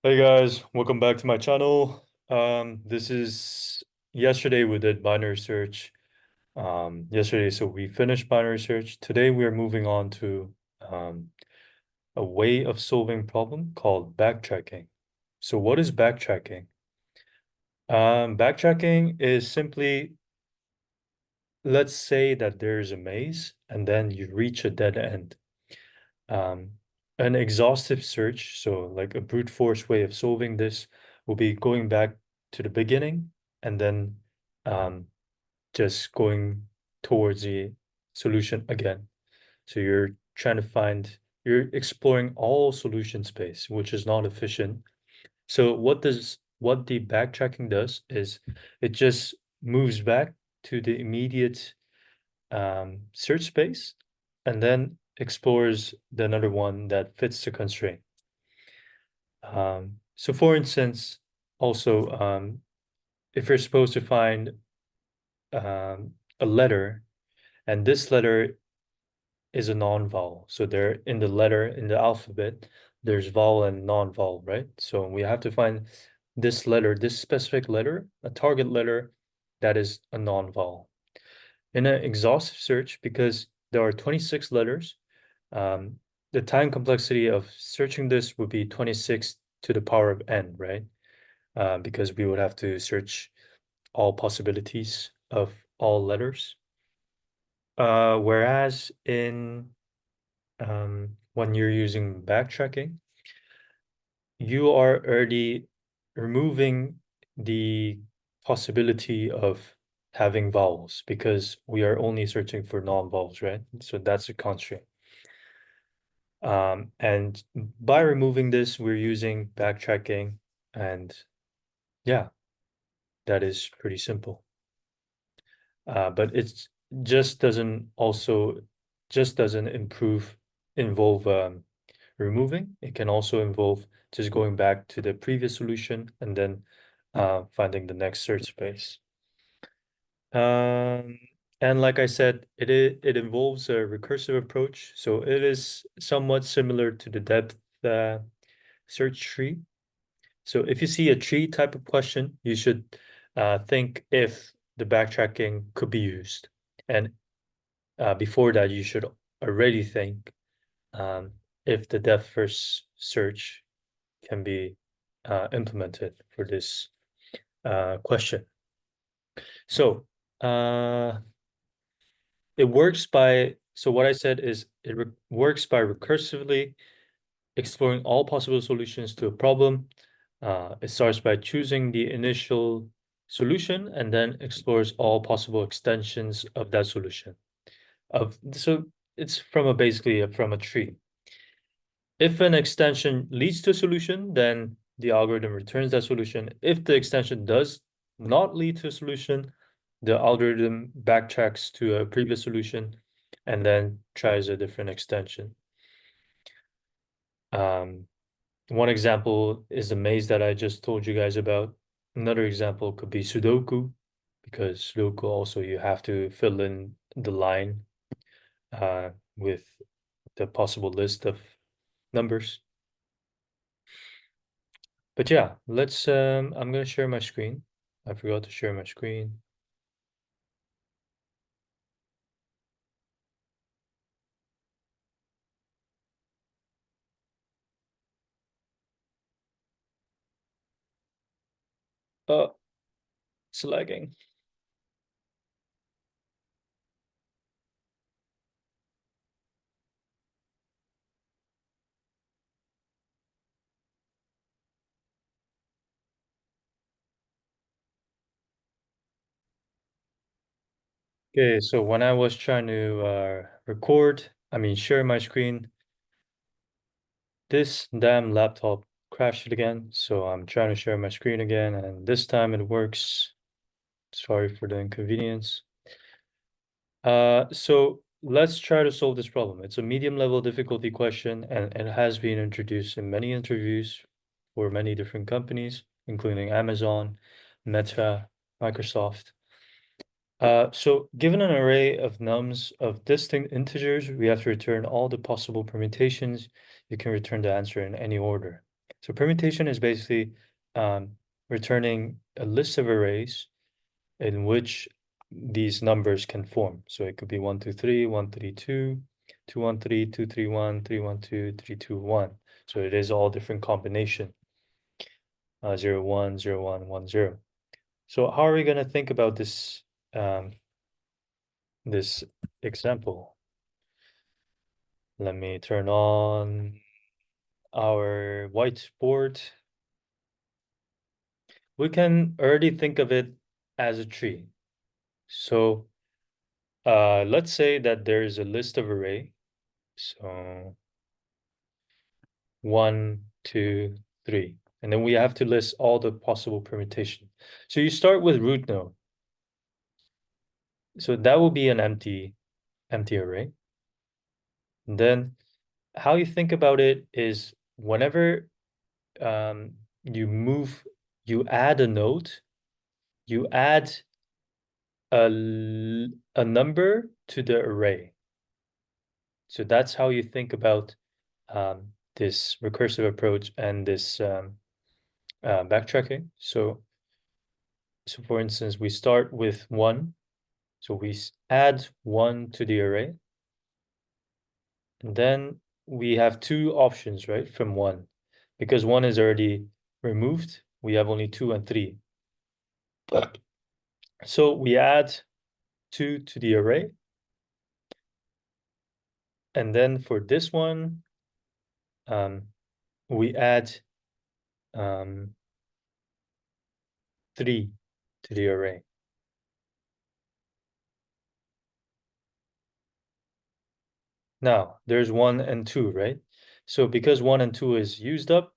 Hey guys, welcome back to my channel. This is yesterday we did binary search. Yesterday, so we finished binary search. Today we are moving on to a way of solving problem called backtracking. So what is backtracking? Backtracking is simply, let's say that there's a maze and then you reach a dead end. Um, an exhaustive search, so like a brute force way of solving this, will be going back to the beginning and then um, just going towards the solution again. So you're exploring all solution space, which is not efficient. So what the backtracking does is it just moves back to the immediate search space and then explores the another one that fits the constraint. So for instance, also, if you're supposed to find a letter, and this letter is a non-vowel, so there in the letter in the alphabet, there's vowel and non-vowel, right? So we have to find this letter, this specific letter, a target letter that is a non-vowel. In an exhaustive search, because there are 26 letters, um, the time complexity of searching this would be 26 to the power of n, right? Because we would have to search all possibilities of all letters. Whereas when you're using backtracking, you are already removing the possibility of having vowels because we are only searching for non-vowels, right? So that's a constraint. And by removing this, we're using backtracking, and yeah, that is pretty simple. But it's just doesn't also just doesn't involve removing. It can also involve just going back to the previous solution and then finding the next search space. Um, and like I said, it involves a recursive approach, so it is somewhat similar to the depth search tree. So if you see a tree type of question, you should think if the backtracking could be used. And before that, you should already think if the depth first search can be implemented for this question. So it works by, so what I said is it works by recursively exploring all possible solutions to a problem. It starts by choosing the initial solution and then explores all possible extensions of that solution. So it's from basically from a tree. If an extension leads to a solution, then the algorithm returns that solution. If the extension does not lead to a solution, the algorithm backtracks to a previous solution and then tries a different extension. Um, One example is the maze that I just told you guys about. Another example could be Sudoku, because Sudoku also you have to fill in the line with the possible list of numbers. But yeah, I'm gonna share my screen. I forgot to share my screen. Oh, it's lagging. Okay, so when I was trying to share my screen, this damn laptop crashed again. So I'm trying to share my screen again, and this time it works. Sorry for the inconvenience. So let's try to solve this problem. It's a medium level difficulty question, and it has been introduced in many interviews for many different companies, including Amazon, Meta, Microsoft. So given an array of nums of distinct integers, we have to return all the possible permutations. You can return the answer in any order. So permutation is basically returning a list of arrays in which these numbers can form. So it could be 1, 2, 3, 1, 3, 2, 2, 1, 3, 2, 3, 1, 3, 1, 2, 3, 2, 1. So it is all different combination. 0, 1, 0, 1, 1, 0. So how are we going to think about this this example? Let me turn on our whiteboard. We can already think of it as a tree. So let's say that there is a list of array. So 1, 2, 3. And then we have to list all the possible permutations. So you start with root node. So that will be an empty array. And then how you think about it is whenever you add a node, you add a number to the array. So that's how you think about this recursive approach and this backtracking. So for instance, we start with 1. So we add 1 to the array. And then we have two options, right, from 1. Because 1 is already removed, we have only 2 and 3. So we add 2 to the array. And then for this one, we add 3 to the array. Now, there's 1 and 2, right? So because 1 and 2 is used up,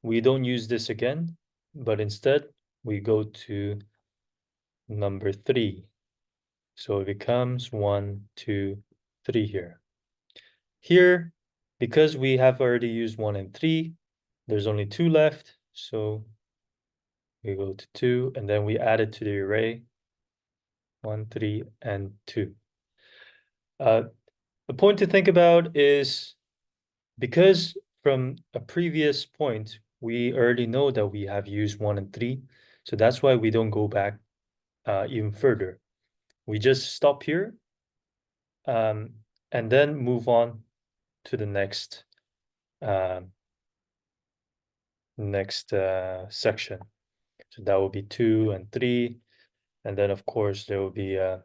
we don't use this again, but instead we go to number 3. So it becomes 1, 2, 3 here. Here, because we have already used 1 and 3, there's only 2 left. So we go to 2, and then we add it to the array, 1, 3, and 2. The point to think about is because from a previous point, we already know that we have used 1 and 3. So that's why we don't go back even further. We just stop here and then move on to the next section. So that will be 2 and 3. And then of course there will be 2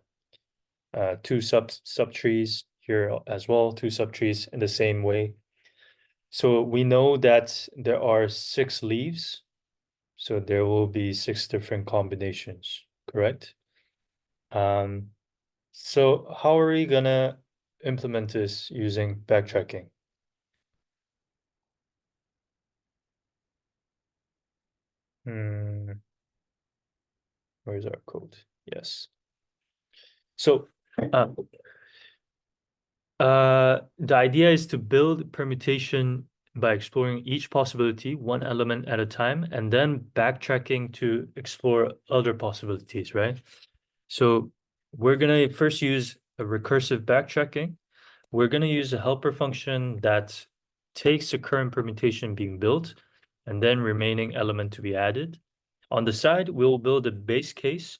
subtrees here as well, 2 subtrees in the same way. So we know that there are 6 leaves. So there will be 6 different combinations, correct? So how are we gonna implement this using backtracking? Where's our code? Yes. So the idea is to build permutation by exploring each possibility one element at a time and then backtracking to explore other possibilities, right? So we're gonna first use a recursive backtracking. We're gonna use a helper function that takes the current permutation being built and then remaining element to be added. On the side, we'll build a base case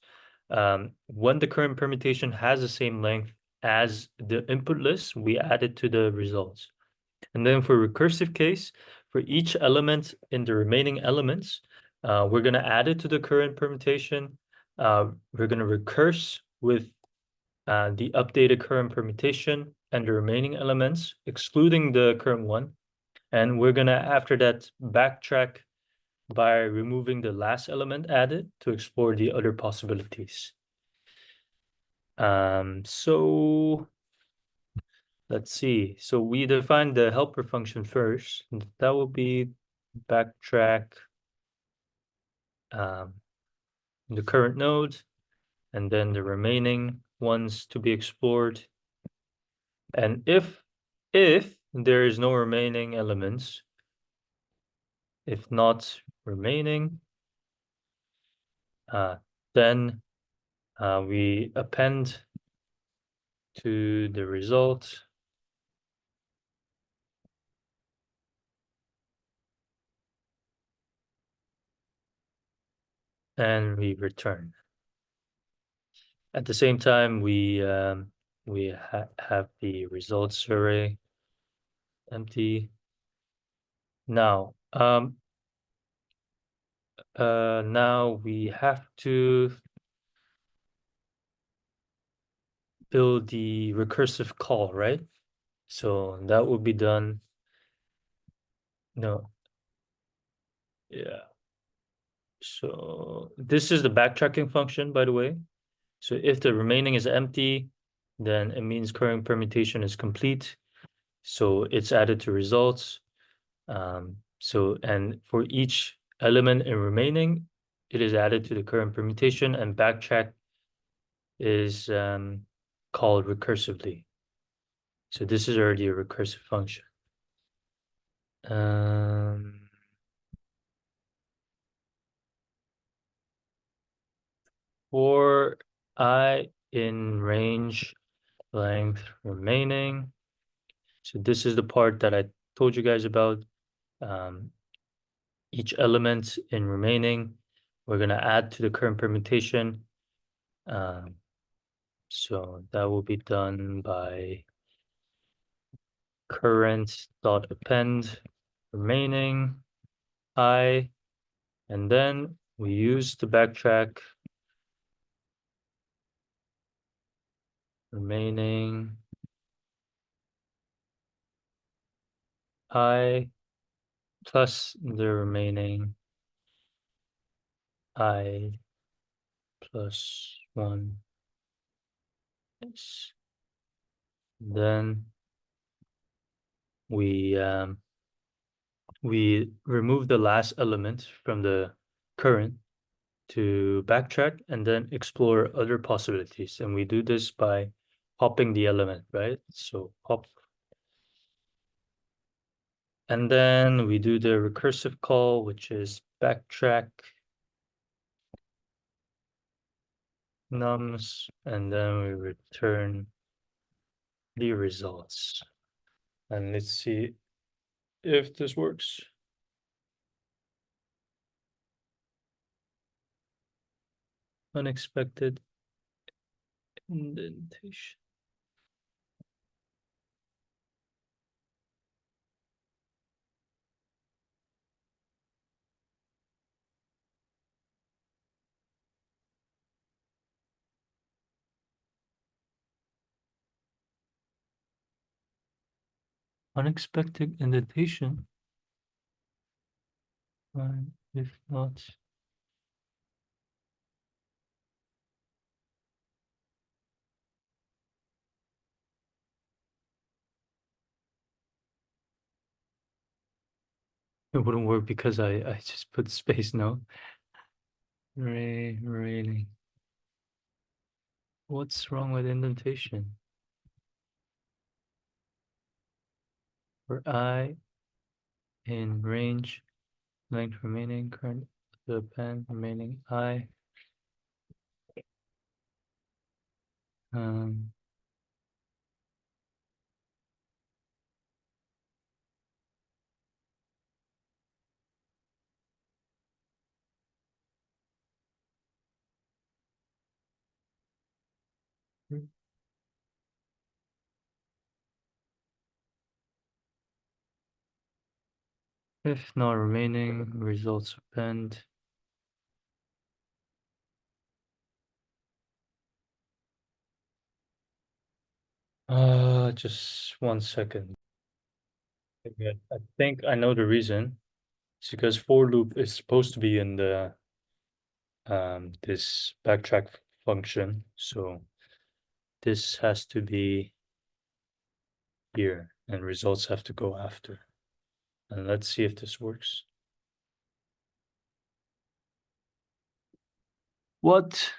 when the current permutation has the same length as the input list, we add it to the results. And then for recursive case, for each element in the remaining elements, we're going to add it to the current permutation. We're going to recurse with the updated current permutation and the remaining elements, excluding the current one. And we're going to, after that, backtrack by removing the last element added to explore the other possibilities. So let's see. So we define the helper function first. That will be backtrack the current node and then the remaining ones to be explored. And if there is no remaining elements, if not remaining, then we append to the result and we return. At the same time, we have the results array empty. Now, now we have to build the recursive call, right? So that will be done. No, yeah. So this is the backtracking function, by the way. So if the remaining is empty, then it means current permutation is complete. So it's added to results. And for each element in remaining, it is added to the current permutation, and backtrack is called recursively. So this is already a recursive function. For I in range length remaining. So this is the part that I told you guys about. Each element in remaining, we're going to add to the current permutation. So that will be done by current dot append remaining I, and then we use the backtrack remaining I plus the remaining I plus 1. Yes. Then we remove the last element from the current to backtrack and then explore other possibilities. And we do this by popping the element, right? So pop. And then we do the recursive call, which is backtrack nums, and then we return the results. And let's see if this works. Unexpected indentation. Unexpected indentation. If not, it wouldn't work because I just put space now. Really. What's wrong with indentation? For I in range length remaining current the pen remaining I. If not remaining, results append. Just 1 second. Okay, I think I know the reason. It's because for loop is supposed to be in the this backtrack function, so this has to be here, and results have to go after. And let's see if this works. What?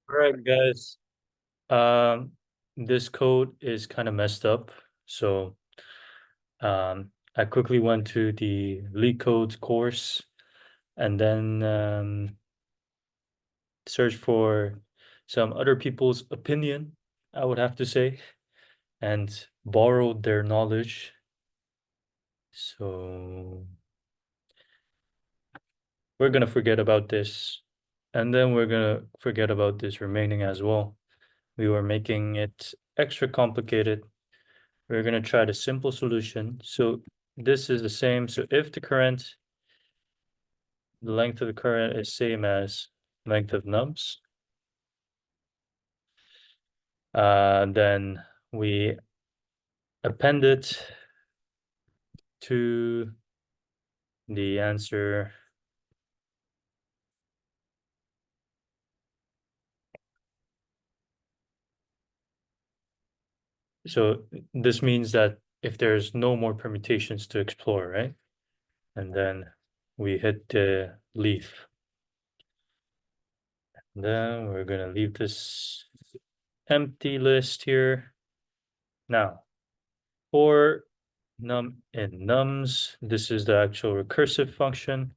All right, guys. This code is kind of messed up, so I quickly went to the Leetcode course, and then search for some other people's opinion, I would have to say, and borrow their knowledge. So we're gonna forget about this, and then we're gonna forget about this remaining as well. We were making it extra complicated. We're gonna try the simple solution. So this is the same. So if the length of the current is same as length of nums, then we append it to the answer. So this means that if there's no more permutations to explore, right? And then we hit the leave. Then we're gonna leave this empty list here. Now, for num in nums, this is the actual recursive function.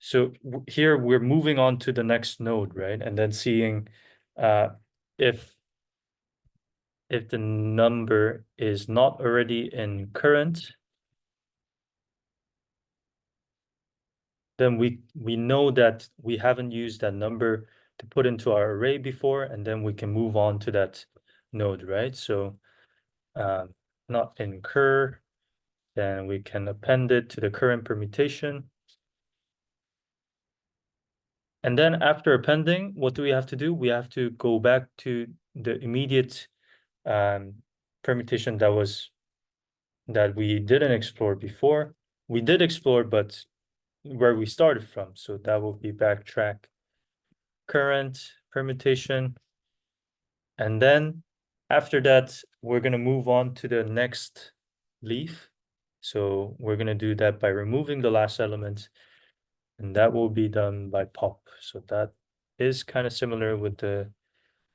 So here we're moving on to the next node, right? And then seeing if the number is not already in current, then we know that we haven't used that number to put into our array before, and then we can move on to that node, right? So not in cur, then we can append it to the current permutation. And then after appending, what do we have to do? We have to go back to the immediate permutation that we didn't explore before. We did explore, but where we started from. So that will be backtrack current permutation. And then after that, we're going to move on to the next leaf. So we're going to do that by removing the last element, and that will be done by pop. So that is kind of similar with the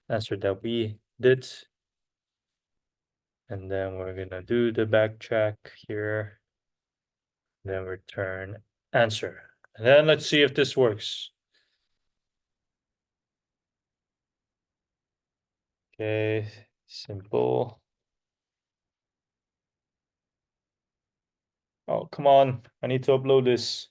answer that we did. And then we're going to do the backtrack here, then return answer. And then let's see if this works. Okay, simple. Oh, come on. I need to upload this.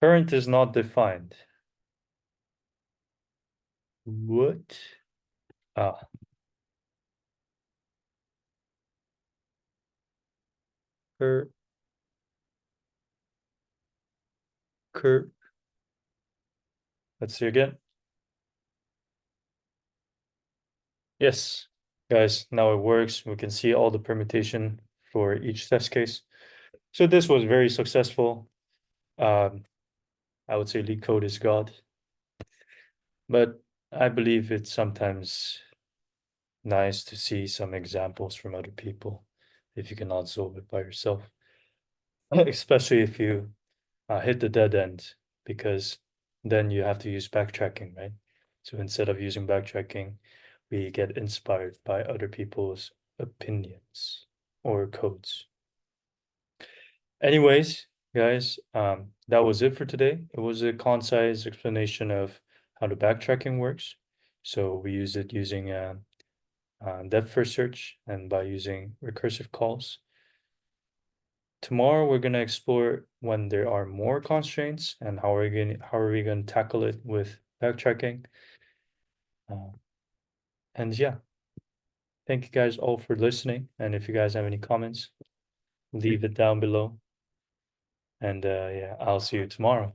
Current is not defined. What? Ah, cur, cur. Let's see again. Yes, guys, now it works. We can see all the permutation for each test case. So this was very successful. I would say Leetcode is God, but I believe it's sometimes nice to see some examples from other people if you cannot solve it by yourself, especially if you hit the dead end, because then you have to use backtracking, right? So instead of using backtracking, we get inspired by other people's opinions or codes. Anyways, guys, that was it for today. It was a concise explanation of how the backtracking works. So we use it using depth first search and by using recursive calls. Tomorrow we're going to explore when there are more constraints and how are we going to tackle it with backtracking. And yeah, thank you guys all for listening. And if you guys have any comments, leave it down below. And yeah, I'll see you tomorrow.